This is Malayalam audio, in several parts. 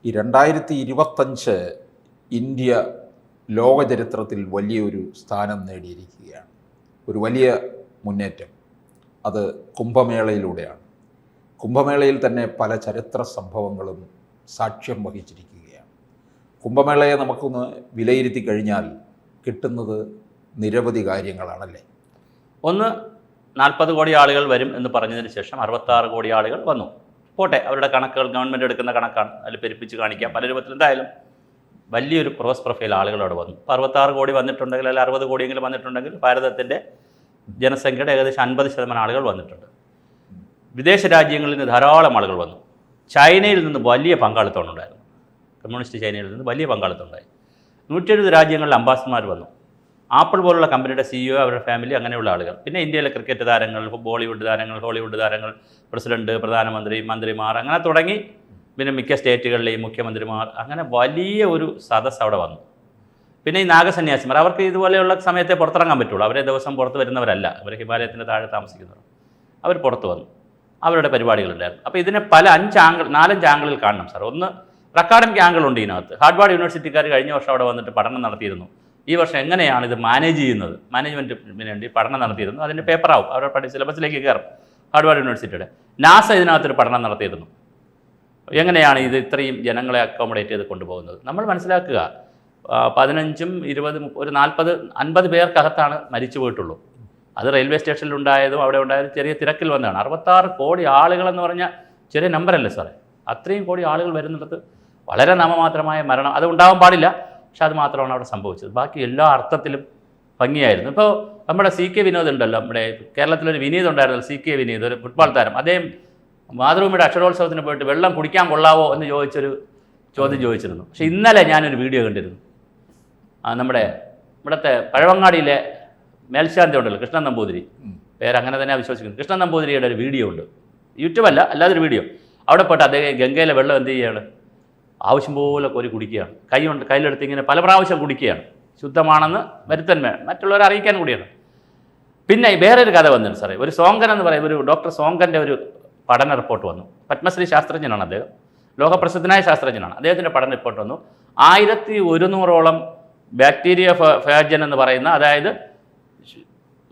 ഈ 2025 ഇന്ത്യ ലോക ചരിത്രത്തിൽ വലിയൊരു സ്ഥാനം നേടിയിരിക്കുകയാണ്. ഒരു വലിയ മുന്നേറ്റം. അത് കുംഭമേളയിലൂടെയാണ്. കുംഭമേളയിൽ തന്നെ പല ചരിത്ര സംഭവങ്ങളും സാക്ഷ്യം വഹിച്ചിരിക്കുകയാണ്. കുംഭമേളയെ നമുക്കൊന്ന് വിലയിരുത്തി കഴിഞ്ഞാൽ കിട്ടുന്നത് നിരവധി കാര്യങ്ങളാണല്ലേ. ഒന്ന്, 40 കോടി ആളുകൾ വരും എന്ന് പറഞ്ഞതിന് ശേഷം 66 കോടി ആളുകൾ വന്നു. പോട്ടെ, അവരുടെ കണക്കുകൾ ഗവൺമെൻറ് എടുക്കുന്ന കണക്കാണ്, അതിൽ പെരുപ്പിച്ച് കാണിക്കാം. പല രൂപത്തിൽ എന്തായാലും വലിയൊരു ക്രോസ് പ്രൊഫൈൽ ആളുകൾ അവിടെ വന്നു. 66 കോടി വന്നിട്ടുണ്ടെങ്കിൽ, അല്ലെങ്കിൽ 60 കോടിയെങ്കിലും വന്നിട്ടുണ്ടെങ്കിൽ ഭാരതത്തിൻ്റെ ജനസംഖ്യയുടെ ഏകദേശം 50% ആളുകൾ വന്നിട്ടുണ്ട്. വിദേശ രാജ്യങ്ങളിൽ നിന്ന് ധാരാളം ആളുകൾ വന്നു. ചൈനയിൽ നിന്ന് വലിയ പങ്കാളിത്തം ഉണ്ടായിരുന്നു. കമ്മ്യൂണിസ്റ്റ് ചൈനയിൽ നിന്ന് വലിയ പങ്കാളിത്തം ഉണ്ടായി. 170 രാജ്യങ്ങളിൽ അംബാസിഡർമാർ വന്നു. ആപ്പിൾ പോലുള്ള കമ്പനിയുടെ CEO, അവരുടെ ഫാമിലി, അങ്ങനെയുള്ള ആളുകൾ. പിന്നെ ഇന്ത്യയിലെ ക്രിക്കറ്റ് താരങ്ങൾ, ബോളിവുഡ് താരങ്ങൾ, ഹോളിവുഡ് താരങ്ങൾ, പ്രസിഡന്റ്, പ്രധാനമന്ത്രി, മന്ത്രിമാർ, അങ്ങനെ തുടങ്ങി. പിന്നെ മിക്ക സ്റ്റേറ്റുകളിലെയും മുഖ്യമന്ത്രിമാർ, അങ്ങനെ വലിയ ഒരു സദസ്സ് അവിടെ വന്നു. പിന്നെ ഈ നാഗസന്യാസിമാർ, അവർക്ക് ഇതുപോലെയുള്ള സമയത്തെ പുറത്തിറങ്ങാൻ പറ്റുള്ളൂ. അവരെ ദിവസം പുറത്ത് വരുന്നവരല്ല, അവർ ഹിമാലയത്തിൻ്റെ താഴെ താമസിക്കുന്നവർ. അവർ പുറത്ത് വന്നു, അവരുടെ പരിപാടികളുണ്ടായിരുന്നു. അപ്പോൾ ഇതിനെ 4-5 ആംഗിളിൽ കാണണം സാർ. ഒന്ന്, അക്കാഡമിക് ആംഗിൾ ഉണ്ട് ഇതിനകത്ത്. ഹാർഡ്വാർഡ് യൂണിവേഴ്സിറ്റിക്കാർ കഴിഞ്ഞ വർഷം അവിടെ വന്നിട്ട് പഠനം നടത്തിയിരുന്നു. ഈ വർഷം എങ്ങനെയാണ് ഇത് മാനേജ് ചെയ്യുന്നത്, മാനേജ്മെൻറ്റിന് വേണ്ടി പഠനം നടത്തിയിരുന്നു. അതിൻ്റെ പേപ്പറാവും, അവരുടെ സിലബസിലേക്ക് കയറും. ഹാർഡ്വാർഡ് യൂണിവേഴ്സിറ്റിയുടെ നാസ ഇതിനകത്തൊരു പഠനം നടത്തിയിരുന്നു. എങ്ങനെയാണ് ഇത് ഇത്രയും ജനങ്ങളെ അക്കോമഡേറ്റ് ചെയ്ത് കൊണ്ടുപോകുന്നത്. നമ്മൾ മനസ്സിലാക്കുക, 15, 20, ഒരു 40-50 പേർക്കകത്താണ് മരിച്ചു പോയിട്ടുള്ളൂ. അത് റെയിൽവേ സ്റ്റേഷനിലുണ്ടായതും അവിടെ ഉണ്ടായതും ചെറിയ തിരക്കിൽ വന്നതാണ്. 66 കോടി ആളുകളെന്ന് പറഞ്ഞാൽ ചെറിയ നമ്പറല്ലേ സാറേ. അത്രയും കോടി ആളുകൾ വരുന്നിടത്ത് വളരെ നാമമാത്രമായ മരണം അത് ഉണ്ടാവാൻ പാടില്ല. പക്ഷെ അത് മാത്രമാണ് അവിടെ സംഭവിച്ചത്. ബാക്കി എല്ലാ അർത്ഥത്തിലും ഭംഗിയായിരുന്നു. ഇപ്പോൾ നമ്മുടെ CK വിനോദ് ഉണ്ടല്ലോ, നമ്മുടെ കേരളത്തിലൊരു വിനീത് ഉണ്ടായിരുന്നല്ലോ, CK വിനീത്, ഒരു ഫുട്ബോൾ താരം. അദ്ദേഹം മാതൃഭൂമിയുടെ അക്ഷരോത്സവത്തിന് പോയിട്ട് വെള്ളം കുടിക്കാൻ കൊള്ളാവോ എന്ന് ചോദിച്ചൊരു ചോദ്യം ചോദിച്ചിരുന്നു. പക്ഷേ ഇന്നലെ ഞാനൊരു വീഡിയോ കണ്ടിരുന്നു. നമ്മുടെ ഇവിടുത്തെ പഴവങ്ങാടിയിലെ മേൽശാന്തി ഉണ്ടല്ലോ, കൃഷ്ണൻ നമ്പൂതിരി, പേരങ്ങനെ തന്നെ വിശ്വസിക്കുന്നു. കൃഷ്ണൻ നമ്പൂതിരിയുടെ ഒരു വീഡിയോ ഉണ്ട്, യൂട്യൂബല്ല, അല്ലാതൊരു വീഡിയോ. അവിടെ പോയിട്ട് അദ്ദേഹം ഗംഗയിലെ വെള്ളം എന്ത് ചെയ്യുകയാണ്, ആവശ്യം പോലെ കോരി കുടിക്കുകയാണ്. കയ്യിലെടുത്ത് ഇങ്ങനെ പല പ്രാവശ്യം കുടിക്കുകയാണ്. ശുദ്ധമാണെന്ന് വരുത്താൻ വേണം, മറ്റുള്ളവരെ അറിയിക്കാൻ കൂടിയാണ്. പിന്നെ വേറൊരു കഥ വന്നിട്ടുണ്ട് സാറേ. ഒരു സോങ്കൻ എന്ന് പറയും, ഒരു ഡോക്ടർ സോങ്കൻ്റെ ഒരു പഠന റിപ്പോർട്ട് വന്നു. പത്മശ്രീ ശാസ്ത്രജ്ഞനാണ് അദ്ദേഹം, ലോകപ്രസിദ്ധനായ ശാസ്ത്രജ്ഞനാണ്. അദ്ദേഹത്തിൻ്റെ പഠന റിപ്പോർട്ട് വന്നു. 1100ഓളം ബാക്ടീരിയ ഫാജൻ എന്ന് പറയുന്ന, അതായത്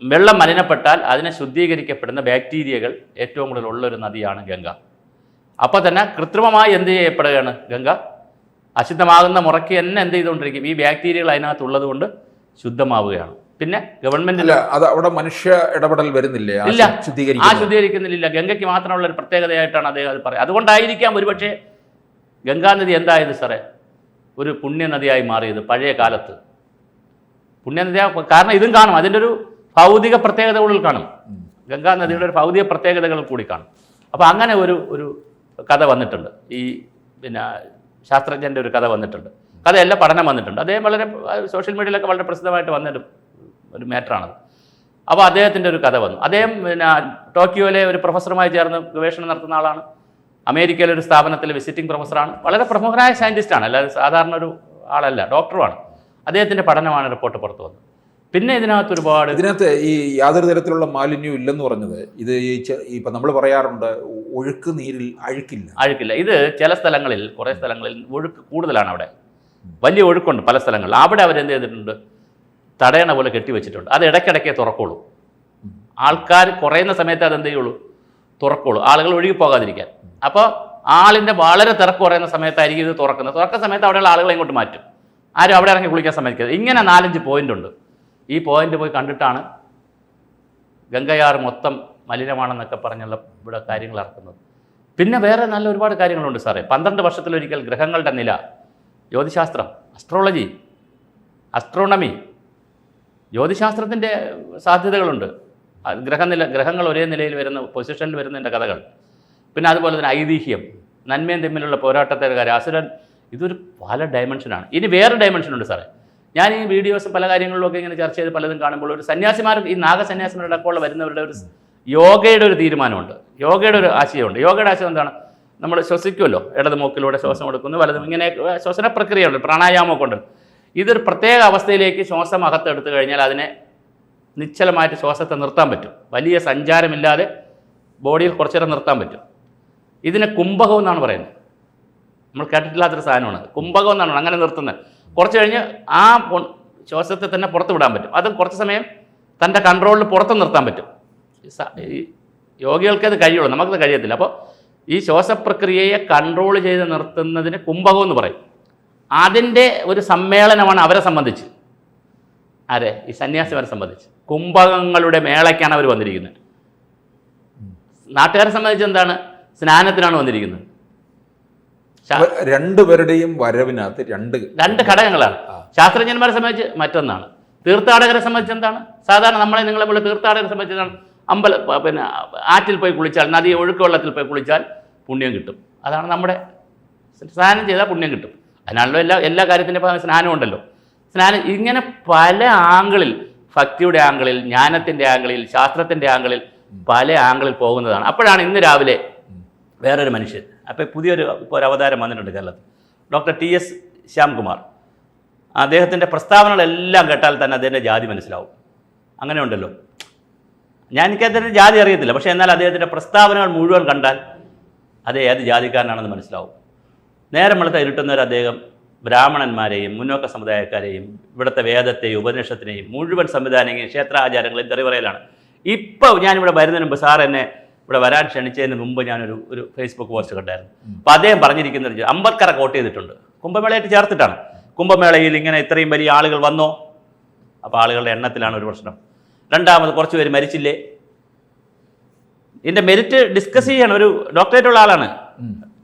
വെള്ളം മലിനപ്പെട്ടാൽ അതിനെ ശുദ്ധീകരിക്കപ്പെടുന്ന ബാക്ടീരിയകൾ ഏറ്റവും കൂടുതൽ ഉള്ളൊരു നദിയാണ് ഗംഗ. അപ്പോൾ തന്നെ കൃത്രിമമായി എന്ത് ചെയ്യപ്പെടുകയാണ്, ഗംഗ അശുദ്ധമാകുന്ന മുറയ്ക്ക് തന്നെ എന്ത് ചെയ്തുകൊണ്ടിരിക്കും, ഈ ബാക്ടീരിയകൾ അതിനകത്തുള്ളത് കൊണ്ട് ശുദ്ധമാവുകയാണ്. പിന്നെ ഗവൺമെന്റിൽ അത് അവിടെ മനുഷ്യ ഇടപെടൽ വരുന്നില്ല, ഇല്ല, ശുദ്ധീകരിക്കുന്നില്ല. ഗംഗയ്ക്ക് മാത്രമുള്ള ഒരു പ്രത്യേകതയായിട്ടാണ് അദ്ദേഹം അത് പറയുന്നത്. അതുകൊണ്ടായിരിക്കാം ഒരുപക്ഷെ ഗംഗാനദി എന്തായത് സാറേ, ഒരു പുണ്യനദിയായി മാറിയത് പഴയ കാലത്ത്. പുണ്യനദിയാ കാരണം ഇതും കാണും, അതിൻ്റെ ഒരു ഭൗതിക പ്രത്യേകതകളിൽ കാണും. ഗംഗാനദിയുടെ ഒരു ഭൗതിക പ്രത്യേകതകൾ കൂടി കാണും. അപ്പോൾ അങ്ങനെ ഒരു കഥ വന്നിട്ടുണ്ട്. ഈ പിന്നെ ശാസ്ത്രജ്ഞൻ്റെ ഒരു കഥ വന്നിട്ടുണ്ട്. കഥയല്ല, പഠനം വന്നിട്ടുണ്ട്. അദ്ദേഹം വളരെ സോഷ്യൽ മീഡിയയിലൊക്കെ വളരെ പ്രസിദ്ധമായിട്ട് വന്നൊരു മാറ്ററാണത്. അപ്പോൾ അദ്ദേഹത്തിൻ്റെ ഒരു കഥ വന്നു. അദ്ദേഹം പിന്നെ ടോക്കിയോയിലെ ഒരു പ്രൊഫസറുമായി ചേർന്ന് ഗവേഷണം നടത്തുന്ന ആളാണ്. അമേരിക്കയിലെ ഒരു സ്ഥാപനത്തിലെ വിസിറ്റിംഗ് പ്രൊഫസറാണ്. വളരെ പ്രമുഖനായ സയൻറ്റിസ്റ്റാണ്, അല്ലാതെ സാധാരണ ഒരു ആളല്ല, ഡോക്ടറുമാണ്. അദ്ദേഹത്തിൻ്റെ പഠനമാണ് റിപ്പോർട്ട് പുറത്തു വന്നത്. പിന്നെ ഇതിനകത്ത് ഈ യാതൊരു തരത്തിലുള്ള മാലിന്യവും ഇല്ലെന്ന് പറഞ്ഞത്, ഇത് ഇപ്പം നമ്മൾ പറയാറുണ്ട് ഒഴുക്ക് നീരിൽ അഴുക്കില്ല. ഇത് ചില സ്ഥലങ്ങളിൽ, കുറേ സ്ഥലങ്ങളിൽ ഒഴുക്ക് കൂടുതലാണ്. അവിടെ വലിയ ഒഴുക്കുണ്ട് പല സ്ഥലങ്ങളിൽ. അവിടെ അവരെന്ത് ചെയ്തിട്ടുണ്ട്, തടയണ പോലെ കെട്ടിവെച്ചിട്ടുണ്ട്. അത് ഇടയ്ക്കിടയ്ക്കേ തുറക്കുള്ളൂ. ആൾക്കാർ കുറയുന്ന സമയത്ത് അതെന്ത് ചെയ്യുള്ളൂ, തുറക്കുള്ളൂ, ആളുകൾ ഒഴുകി പോകാതിരിക്കാൻ. അപ്പോൾ ആളിൻ്റെ വളരെ തിരക്ക് കുറയുന്ന സമയത്തായിരിക്കും ഇത് തുറക്കുന്നത്. തുറക്കുന്ന സമയത്ത് അവിടെയുള്ള ആളുകളെ ഇങ്ങോട്ട് മാറ്റും. ആരും അവിടെ ഇറങ്ങി കുളിക്കാൻ സമ്മതിക്കരുത്. ഇങ്ങനെ 4-5 പോയിന്റ് ഉണ്ട്. ഈ പോയിന്റ് പോയി കണ്ടിട്ടാണ് ഗംഗയാർ മൊത്തം മലിനമാണെന്നൊക്കെ പറഞ്ഞുള്ള ഇവിടെ കാര്യങ്ങൾ ഇറക്കുന്നത്. പിന്നെ വേറെ നല്ല ഒരുപാട് കാര്യങ്ങളുണ്ട് സാറേ. 12 വർഷത്തിലൊരിക്കൽ ഗ്രഹങ്ങളുടെ നില, ജ്യോതിശാസ്ത്രം, അസ്ട്രോളജി, അസ്ട്രോണമി, ജ്യോതിശാസ്ത്രത്തിൻ്റെ സാധ്യതകളുണ്ട്. ഗ്രഹങ്ങൾ ഒരേ നിലയിൽ വരുന്ന, പൊസിഷനിൽ വരുന്നതിൻ്റെ കഥകൾ. പിന്നെ അതുപോലെ തന്നെ ഐതിഹ്യം, നന്മയും തമ്മിലുള്ള പോരാട്ടത്തെ കാര്യം, അസുരൻ. ഇതൊരു പല ഡയമെൻഷനാണ്. ഇനി വേറെ ഡയമെൻഷനുണ്ട് സാറേ. ഞാൻ ഈ വീഡിയോസ് പല കാര്യങ്ങളിലൊക്കെ ഇങ്ങനെ ചർച്ച ചെയ്ത് പലതും കാണുമ്പോൾ ഒരു സന്യാസിമാർ, ഈ നാഗസന്യാസിമാരുടെ അടക്കമുള്ള വരുന്നവരുടെ ഒരു യോഗയുടെ ഒരു തീരുമാനമുണ്ട്, യോഗയുടെ ഒരു ആശയമുണ്ട്. യോഗയുടെ ആശയം എന്താണ്, നമ്മൾ ശ്വസിക്കുമല്ലോ, ഇടത് മൂക്കിലൂടെ ശ്വാസം എടുക്കുന്നു, വലതും, ഇങ്ങനെ ശ്വസന പ്രക്രിയയുണ്ട്, പ്രാണായാമമൊക്കെ ഉണ്ട്. ഇതൊരു പ്രത്യേക അവസ്ഥയിലേക്ക് ശ്വാസം അകത്തെടുത്തു കഴിഞ്ഞാൽ അതിനെ നിശ്ചലമായിട്ട് ശ്വാസത്തെ നിർത്താൻ പറ്റും. വലിയ സഞ്ചാരമില്ലാതെ ബോഡിയിൽ കുറച്ചു നേരം നിർത്താൻ പറ്റും. ഇതിനെ കുംഭകം എന്നാണ് പറയുന്നത്. നമ്മൾ കേട്ടിട്ടില്ലാത്തൊരു സാധനമാണ്. കുംഭകം എന്നാണ് അങ്ങനെ നിർത്തുന്നത്. കുറച്ച് കഴിഞ്ഞ് ആ ശ്വാസത്തെ തന്നെ പുറത്ത് വിടാൻ പറ്റും. അത് കുറച്ച് സമയം തൻ്റെ കൺട്രോളിൽ പുറത്ത് നിർത്താൻ പറ്റും. ഈ യോഗികൾക്ക് അത് കഴിയുള്ളൂ, നമുക്കത് കഴിയത്തില്ല. അപ്പോൾ ഈ ശ്വാസപ്രക്രിയയെ കൺട്രോൾ ചെയ്ത് നിർത്തുന്നതിന് കുംഭകം എന്ന് പറയും. അതിൻ്റെ ഒരു സമ്മേളനമാണ് അവരെ സംബന്ധിച്ച്, ആരെ ഈ സന്യാസിമാരെ സംബന്ധിച്ച് കുംഭകങ്ങളുടെ മേളയ്ക്കാണ് അവർ വന്നിരിക്കുന്നത്. നാട്ടുകാരെ സംബന്ധിച്ച് എന്താണ്, സ്നാനത്തിനാണ് വന്നിരിക്കുന്നത്. രണ്ടുപേരുടെയും വരവിനകത്ത് രണ്ട് ഘടകങ്ങളാണ്. ശാസ്ത്രജ്ഞന്മാരെ സംബന്ധിച്ച് മറ്റൊന്നാണ്. തീർത്ഥാടകരെ സംബന്ധിച്ച് എന്താണ്, സാധാരണ നമ്മളെ നിങ്ങളെ പോലെ തീർത്ഥാടകരെ സംബന്ധിച്ച് എന്താണ്, പിന്നെ ആറ്റിൽ പോയി കുളിച്ചാൽ, നദി ഒഴുക്കുവെള്ളത്തിൽ പോയി കുളിച്ചാൽ പുണ്യം കിട്ടും. അതാണ് നമ്മുടെ സ്നാനം ചെയ്താൽ പുണ്യം കിട്ടും. അതിനാണല്ലോ എല്ലാ കാര്യത്തിൻ്റെ സ്നാനം ഉണ്ടല്ലോ. സ്നാനം ഇങ്ങനെ പല ആംഗിളിൽ, ഭക്തിയുടെ ആംഗിളിൽ, ജ്ഞാനത്തിൻ്റെ ആംഗിളിൽ, ശാസ്ത്രത്തിൻ്റെ ആംഗിളിൽ, പല ആംഗിളിൽ പോകുന്നതാണ്. അപ്പോഴാണ് ഇന്ന് രാവിലെ വേറൊരു മനുഷ്യൻ, അപ്പോൾ ഇപ്പോൾ ഒരു അവതാരം വന്നിട്ടുണ്ട് കേരളത്തിൽ, ഡോക്ടർ TS ശ്യാംകുമാർ. അദ്ദേഹത്തിൻ്റെ പ്രസ്താവനകളെല്ലാം കേട്ടാൽ തന്നെ അദ്ദേഹത്തിൻ്റെ ജാതി മനസ്സിലാവും. അങ്ങനെ ഉണ്ടല്ലോ. എനിക്ക് അദ്ദേഹത്തിൻ്റെ ജാതി അറിയത്തില്ല, പക്ഷേ എന്നാൽ അദ്ദേഹത്തിൻ്റെ പ്രസ്താവനകൾ മുഴുവൻ കണ്ടാൽ അത് ഏത് ജാതിക്കാരനാണെന്ന് മനസ്സിലാവും. നേരം വെളുത്ത ഇരുട്ടുന്നവർ അദ്ദേഹം ബ്രാഹ്മണന്മാരെയും മുന്നോക്ക സമുദായക്കാരെയും ഇവിടുത്തെ വേദത്തെയും ഉപനിഷത്തിനെയും മുഴുവൻ സംവിധാനങ്ങളെയും ക്ഷേത്രാചാരങ്ങളെയും തെറി പറയലാണ്. ഇപ്പോൾ ഞാനിവിടെ വരുന്നതിന് മുമ്പ്, സാർ എന്നെ ഇവിടെ വരാൻ ക്ഷണിച്ചതിന് മുമ്പ് ഞാനൊരു ഫേസ്ബുക്ക് പോസ്റ്റ് കണ്ടായിരുന്നു. അപ്പോൾ അദ്ദേഹം പറഞ്ഞിരിക്കുന്നത് അംബേദ്കറെ കോട്ട് ചെയ്തിട്ടുണ്ട്, കുംഭമേളയായിട്ട് ചേർത്തിട്ടാണ്. കുംഭമേളയിൽ ഇങ്ങനെ ഇത്രയും വലിയ ആളുകൾ വന്നോ? അപ്പോൾ ആളുകളുടെ എണ്ണത്തിലാണ് ഒരു പ്രശ്നം. രണ്ടാമത് കുറച്ച് പേര് മരിച്ചില്ലേ? ഇതിൻ്റെ മെരിറ്റ് ഡിസ്കസ് ചെയ്യാണ്. ഒരു ഡോക്ടറേറ്റ് ഉള്ള ആളാണ്,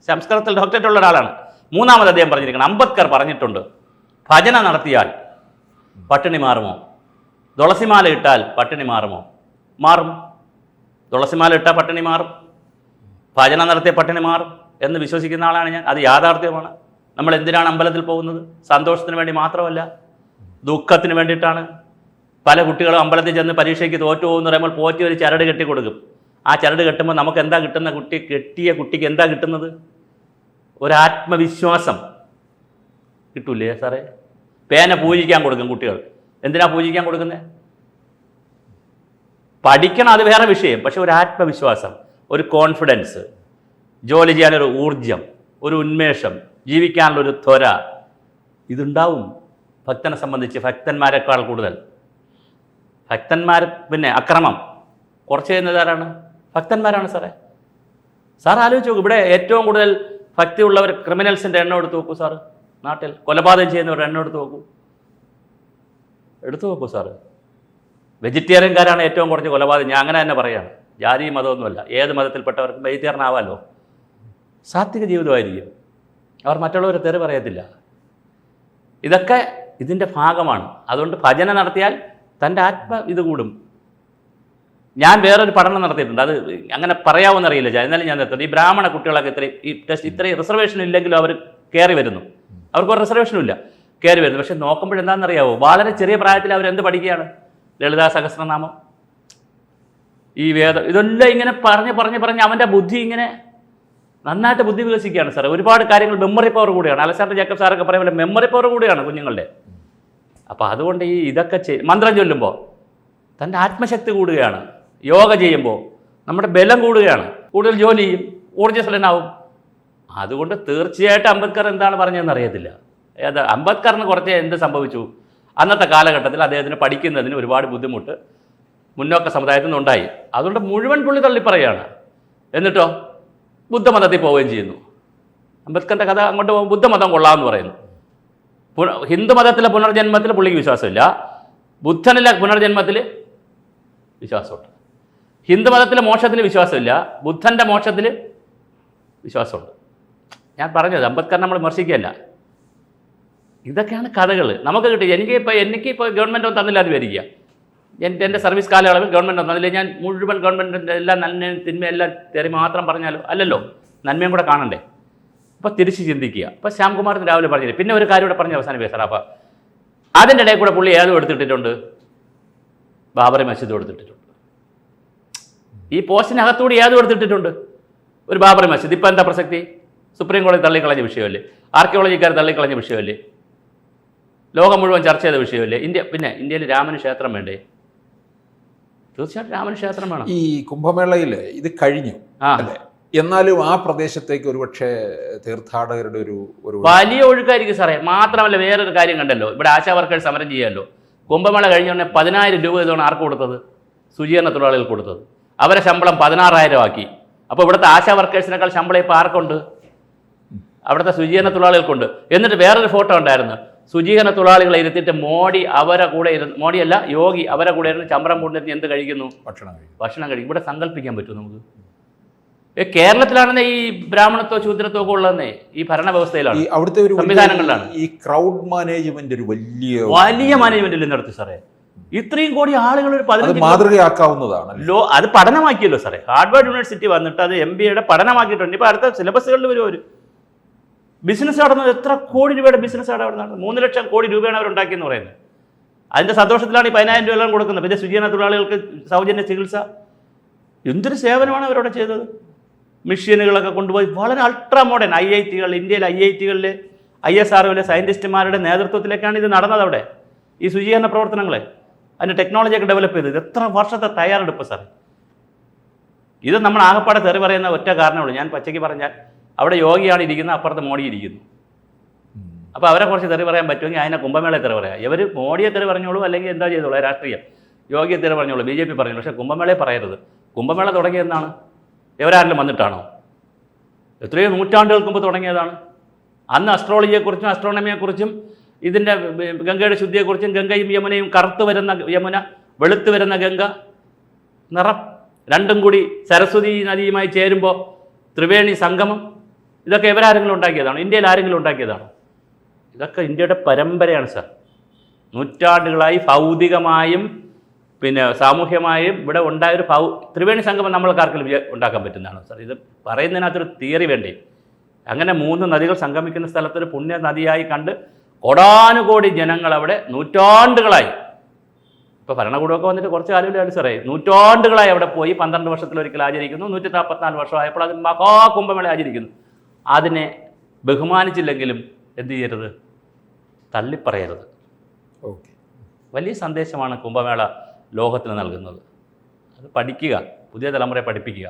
സംസ്കൃതത്തിൽ ഡോക്ടറേറ്റ് ഉള്ള ഒരാളാണ്. മൂന്നാമത് അദ്ദേഹം പറഞ്ഞിരിക്കണം, അംബേദ്കർ പറഞ്ഞിട്ടുണ്ട്, ഭജന നടത്തിയാൽ പട്ടിണി മാറുമോ? തുളസിമാല ഇട്ടാൽ പട്ടിണി മാറുമോ? മാറും. തുളസിമാല ഇട്ടാൽ പട്ടിണി മാറും, ഭജന നടത്തിയ പട്ടിണി മാറും എന്ന് വിശ്വസിക്കുന്ന ആളാണ് ഞാൻ. അത് യാഥാർത്ഥ്യമാണ്. നമ്മൾ എന്തിനാണ് അമ്പലത്തിൽ പോകുന്നത്? സന്തോഷത്തിന് വേണ്ടി മാത്രമല്ല, ദുഃഖത്തിന് വേണ്ടിയിട്ടാണ്. പല കുട്ടികളും അമ്പലത്തിൽ ചെന്ന് പരീക്ഷയ്ക്ക് തോറ്റു പോകുമെന്ന് പറയുമ്പോൾ പോറ്റി ഒരു ചരട് കെട്ടി കൊടുക്കും. ആ ചരട് കെട്ടുമ്പോൾ നമുക്ക് എന്താ കിട്ടുന്ന? കെട്ടിയ കുട്ടിക്ക് എന്താ കിട്ടുന്നത്? ഒരാത്മവിശ്വാസം കിട്ടൂലേ സാറേ? പേന പൂജിക്കാൻ കൊടുക്കും കുട്ടികൾ. എന്തിനാ പൂജിക്കാൻ കൊടുക്കുന്നത്? പഠിക്കണം, അത് വേറെ വിഷയം. പക്ഷെ ഒരു ആത്മവിശ്വാസം, ഒരു കോൺഫിഡൻസ്, ജോലി ചെയ്യാനൊരു ഊർജം, ഒരു ഉന്മേഷം, ജീവിക്കാനുള്ളൊരു ത്വര, ഇതുണ്ടാവും ഭക്തനെ സംബന്ധിച്ച്. ഭക്തന്മാരെക്കാൾ കൂടുതൽ ഭക്തന്മാർ, പിന്നെ അക്രമം കുറച്ച് ചെയ്യുന്നതാരാണ്? ഭക്തന്മാരാണ് സാറേ. സാർ ആലോചിച്ച് നോക്കും, ഇവിടെ ഏറ്റവും കൂടുതൽ ഭക്തിയുള്ളവർ ക്രിമിനൽസിൻ്റെ എണ്ണം എടുത്ത് നോക്കൂ സാറ്. നാട്ടിൽ കൊലപാതകം ചെയ്യുന്നവരുടെ എണ്ണം എടുത്ത് നോക്കൂ സാറ്. വെജിറ്റേറിയൻകാരാണ് ഏറ്റവും കുറച്ച് കൊലപാതകം. ഞാൻ അങ്ങനെ തന്നെ പറയുകയാണ്. ജാതി മതമൊന്നുമല്ല, ഏത് മതത്തിൽപ്പെട്ടവർക്കും വെജിറ്റേറിയൻ ആവാമല്ലോ. സാത്വിക ജീവിതമായിരിക്കും. അവർ മറ്റുള്ളവരെ തെറി പറയത്തില്ല. ഇതൊക്കെ ഇതിൻ്റെ ഭാഗമാണ്. അതുകൊണ്ട് ഭജന നടത്തിയാൽ തൻ്റെ ഇത് കൂടും. ഞാൻ വേറൊരു പഠനം നടത്തിയിട്ടുണ്ട്, അത് അങ്ങനെ പറയാമെന്നറിയില്ല. എന്നാലും ഞാൻ നിർത്തുന്നു. ഈ ബ്രാഹ്മണ കുട്ടികളൊക്കെ ഇത്രയും റിസർവേഷൻ ഇല്ലെങ്കിലും അവർ കയറി വരുന്നു. അവർക്ക് ഒരു റിസർവേഷനും ഇല്ല, കയറി വരുന്നു. പക്ഷെ നോക്കുമ്പോഴെന്താണെന്നറിയാവോ? വളരെ ചെറിയ പ്രായത്തിൽ അവരെന്ത് പഠിക്കുകയാണ്? ലളിതാ സഹസ്രനാമം, ഈ വേദം, ഇതെല്ലാം ഇങ്ങനെ പറഞ്ഞ് അവൻ്റെ ബുദ്ധി ഇങ്ങനെ നന്നായിട്ട് ബുദ്ധി വികസിക്കുകയാണ് സാറേ. ഒരുപാട് കാര്യങ്ങൾ മെമ്മറി പവർ കൂടിയാണ്. അലക്സാണ്ടർ ജേക്കബ് സാറൊക്കെ പറയുമ്പോൾ മെമ്മറി പവർ കൂടിയാണ് കുഞ്ഞുങ്ങളുടെ. അപ്പോൾ അതുകൊണ്ട് ഇതൊക്കെ മന്ത്രം ചൊല്ലുമ്പോൾ തൻ്റെ ആത്മശക്തി കൂടുകയാണ്. യോഗ ചെയ്യുമ്പോൾ നമ്മുടെ ബലം കൂടുകയാണ്, കൂടുതൽ ജോലി ചെയ്യും, ഊർജ്ജസ്വലനാവും. അതുകൊണ്ട് തീർച്ചയായിട്ടും അംബേദ്കർ എന്താണ് പറഞ്ഞതെന്ന് അറിയത്തില്ല. അംബേദ്കറിന് കുറച്ച് എന്ത് സംഭവിച്ചു? അന്നത്തെ കാലഘട്ടത്തിൽ അദ്ദേഹത്തിന് പഠിക്കുന്നതിന് ഒരുപാട് ബുദ്ധിമുട്ട് മുന്നോക്ക സമുദായത്തിൽ നിന്നുണ്ടായി. അതുകൊണ്ട് മുഴുവൻ പുള്ളി തള്ളിപ്പറയാണ്. എന്നിട്ടോ ബുദ്ധമതത്തിൽ പോവുകയും ചെയ്യുന്നു. അംബേദ്കറിൻ്റെ കഥ അങ്ങോട്ട് പോകുമ്പോൾ ബുദ്ധമതം കൊള്ളാമെന്ന് പറയുന്നു. ഹിന്ദുമതത്തിലെ പുനർജന്മത്തിൽ പുള്ളിക്ക് വിശ്വാസമില്ല, ബുദ്ധനിലെ പുനർജന്മത്തിൽ വിശ്വാസമുണ്ട്. ഹിന്ദുമതത്തിലെ മോക്ഷത്തിന് വിശ്വാസമില്ല, ബുദ്ധൻ്റെ മോക്ഷത്തിൽ വിശ്വാസമുണ്ട്. ഞാൻ പറഞ്ഞത് അംബേദ്കർ നമ്മൾ വിമർശിക്കുകയല്ല. ഇതൊക്കെയാണ് കഥകൾ നമുക്ക് കിട്ടി. എനിക്കിപ്പോൾ ഗവൺമെൻറ് ഒന്നും തന്നില്ല എന്ന് വിചാരിക്കുക. എൻ്റെ സർവീസ് കാലയളവിൽ ഗവൺമെൻറ് ഒന്നും തന്നില്ല. ഞാൻ മുഴുവൻ ഗവൺമെൻറ്റിൻ്റെ എല്ലാ നന്മയും തിന്മയും എല്ലാം തെറി മാത്രം പറഞ്ഞാലോ? അല്ലല്ലോ, നന്മയും കൂടെ കാണണ്ടേ? അപ്പോൾ തിരിച്ച് ചിന്തിക്കുക. അപ്പോൾ ശ്യാംകുമാറിന് രാവിലെ പറഞ്ഞില്ല. പിന്നെ ഒരു കാര്യം കൂടെ പറഞ്ഞ് അവസാനിപ്പിക്കുക സാർ. അപ്പോൾ അതിൻ്റെ ഇടയിൽ കൂടെ പുള്ളി ഏതും എടുത്തിട്ടിട്ടുണ്ട്, ബാബറി മസ്ജിദും എടുത്തിട്ടിട്ടുണ്ട്. ഈ പോസ്റ്റിനകത്തൂടി ഏതും എടുത്തിട്ടിട്ടുണ്ട്, ഒരു ബാബറി മസ്ജിദ്. ഇപ്പം എന്താ പ്രസക്തി? സുപ്രീം കോടതി തള്ളിക്കളഞ്ഞ വിഷയമല്ലേ? ആർക്കിയോളജിക്കാർ തള്ളിക്കളഞ്ഞ വിഷയമല്ലേ? ലോകം മുഴുവൻ ചർച്ച ചെയ്ത വിഷയമല്ലേ? ഇന്ത്യയിൽ രാമന് ക്ഷേത്രം വേണ്ടേ? തീർച്ചയായിട്ടും രാമന് ക്ഷേത്രം വേണം. ഈ കുംഭമേളയിൽ ഇത് കഴിഞ്ഞു അല്ലേ? എന്നാലും ആ പ്രദേശത്തേക്ക് ഒരുപക്ഷെ തീർത്ഥാടകരുടെ ഒരു വലിയ ഒഴുക്കായിരിക്കും സാറേ. മാത്രമല്ല വേറൊരു കാര്യം കണ്ടല്ലോ, ഇവിടെ ആശാ വർക്കേഴ്സ് സമരം ചെയ്യാമല്ലോ. കുംഭമേള കഴിഞ്ഞ ഉടനെ 10,000 രൂപ ഇതാണ് ആർക്ക് കൊടുത്തത്? ശുചീകരണ തൊഴിലാളികൾ കൊടുത്തത്. അവരെ ശമ്പളം 16,000 ആക്കി. അപ്പോൾ ഇവിടുത്തെ ആശാ വർക്കേഴ്സിനേക്കാൾ ശമ്പളം ഇപ്പോൾ ആർക്കുണ്ട്? അവിടുത്തെ ശുചീകരണ തൊഴിലാളികൾക്കുണ്ട്. എന്നിട്ട് വേറൊരു ഫോട്ടോ ഉണ്ടായിരുന്നു, ശുചീകരണ തൊഴിലാളികളെ ഇരുത്തിയിട്ട് മോഡി അവരെ കൂടെ ഇരുന്ന്, മോഡിയല്ല യോഗി അവരെ കൂടെ ഇരുന്ന് ചമ്രം കൊണ്ടിരുന്ന് എന്ത് കഴിക്കുന്നു? ഭക്ഷണം കഴിക്കും. ഇവിടെ സങ്കല്പിക്കാൻ പറ്റും നമുക്ക്? കേരളത്തിലാണെന്നേ ഈ ബ്രാഹ്മണത്വ ശൂദ്രത്വ ഒക്കെ ഉള്ളതെന്നേ ഈ ഭരണ വ്യവസ്ഥയിലാണ്, അവിടുത്തെ ഒരു സംവിധാനങ്ങളിലാണ്. ഈ ക്രൗഡ് മാനേജ്മെന്റ് ഒരു വലിയ മാനേജ്മെന്റിൽ നടത്തി സാറേ. ഇത്രയും കോടി ആളുകൾ ഒരു 15 മാതൃകയാക്കാവുന്നതാണ്. അത് പഠനമാക്കിയല്ലോ സാറേ. ഹാർഡ്വേർഡ് യൂണിവേഴ്സിറ്റി വന്നിട്ട് അത് MBA പഠനമാക്കിയിട്ടുണ്ട്. ഇപ്പൊ അടുത്ത സിലബസുകളിൽ വരും. ഒരു ബിസിനസ് നടന്നത് എത്ര കോടി രൂപയുടെ ബിസിനസ് അവിടെ നടന്നത്? 3 ലക്ഷം കോടി രൂപയാണ് അവർ ഉണ്ടാക്കിയെന്ന് പറയുന്നത്. അതിന്റെ സന്തോഷത്തിലാണ് ഈ 10,000 രൂപ എല്ലാം കൊടുക്കുന്നത്. പിന്നെ ശുചീകരണ തൊഴിലാളികൾക്ക് സൗജന്യ ചികിത്സ, എന്തൊരു സേവനമാണ് അവരവിടെ ചെയ്തത്. മെഷീനുകളൊക്കെ കൊണ്ടുപോയി വളരെ അൾട്രാ മോഡേൺ IIT-കൾ, ഇന്ത്യയിലെ IIT-കളിൽ ISRO-യിലെ സയൻറ്റിസ്റ്റുമാരുടെ നേതൃത്വത്തിലേക്കാണ് ഇത് നടന്നത്. അവിടെ ഈ ശുചീകരണ പ്രവർത്തനങ്ങളെ അതിൻ്റെ ടെക്നോളജിയൊക്കെ ഡെവലപ്പ് ചെയ്തത് എത്ര വർഷത്തെ തയ്യാറെടുപ്പ് സാർ. ഇത് നമ്മൾ ആകപ്പാടെ തെറി പറയുന്ന ഒറ്റ കാരണമുള്ളൂ. ഞാൻ പച്ചയ്ക്ക് പറഞ്ഞാൽ അവിടെ യോഗിയാണ് ഇരിക്കുന്നത്, അപ്പുറത്ത് മോഡി ഇരിക്കുന്നു. അപ്പോൾ അവരെ കുറച്ച് തെറി പറയാൻ പറ്റുമെങ്കിൽ അതിനെ കുംഭമേളയെ തെറി പറയാം. ഇവർ മോഡിയെ തെറി പറഞ്ഞോളൂ, അല്ലെങ്കിൽ എന്താ ചെയ്തോളൂ രാഷ്ട്രീയം, യോഗിയെ തെറി പറഞ്ഞോളൂ, BJP പറഞ്ഞോളൂ. പക്ഷേ കുംഭമേളയെ പറയരുത്. കുംഭമേള തുടങ്ങിയെന്നാണ്? എവരാരെങ്കിലും വന്നിട്ടാണോ? എത്രയോ നൂറ്റാണ്ടുകൾക്ക് മുമ്പ് തുടങ്ങിയതാണ്. അന്ന് അസ്ട്രോളജിയെക്കുറിച്ചും അസ്ട്രോണമിയെക്കുറിച്ചും ഇതിൻ്റെ ഗംഗയുടെ ശുദ്ധിയെക്കുറിച്ചും, ഗംഗയും യമുനയും കറുത്തു വരുന്ന യമുന, വെളുത്തു വരുന്ന ഗംഗ, നിറം രണ്ടും കൂടി സരസ്വതി നദിയുമായി ചേരുമ്പോൾ ത്രിവേണി സംഗമം, ഇതൊക്കെ ഇവരാരെങ്കിലും ഉണ്ടാക്കിയതാണോ? ഇന്ത്യയിൽ ആരെങ്കിലും ഉണ്ടാക്കിയതാണോ? ഇതൊക്കെ ഇന്ത്യയുടെ പരമ്പരയാണ് സാർ. നൂറ്റാണ്ടുകളായി ഭൗതികമായും പിന്നെ സാമൂഹ്യമായും ഇവിടെ ഉണ്ടായൊരു ത്രിവേണി സംഗമം നമ്മൾക്കാർക്കെങ്കിലും ഉണ്ടാക്കാൻ പറ്റുന്നതാണോ സാർ? ഇത് പറയുന്നതിനകത്തൊരു തിയറി വേണ്ടേ? അങ്ങനെ 3 നദികൾ സംഗമിക്കുന്ന സ്ഥലത്തൊരു പുണ്യ നദിയായി കണ്ട് കോടാനുകോടി ജനങ്ങൾ അവിടെ നൂറ്റാണ്ടുകളായി, ഇപ്പോൾ ഭരണകൂടമൊക്കെ വന്നിട്ട് കുറച്ച് കാലമില്ലാണ്ട് സാറേ, നൂറ്റാണ്ടുകളായി അവിടെ പോയി 12 വർഷത്തിലൊരിക്കൽ ആചരിക്കുന്നു. 144 വർഷമായപ്പോൾ അതിന് മഹാകുംഭമേള ആചരിക്കുന്നു. അതിനെ ബഹുമാനിച്ചില്ലെങ്കിലും എന്ത് ചെയ്യരുത്? തള്ളിപ്പറയരുത്. വലിയ സന്ദേശമാണ് കുംഭമേള ലോകത്തിന് നൽകുന്നത്. അത് പഠിക്കുക, പുതിയ തലമുറയെ പഠിപ്പിക്കുക.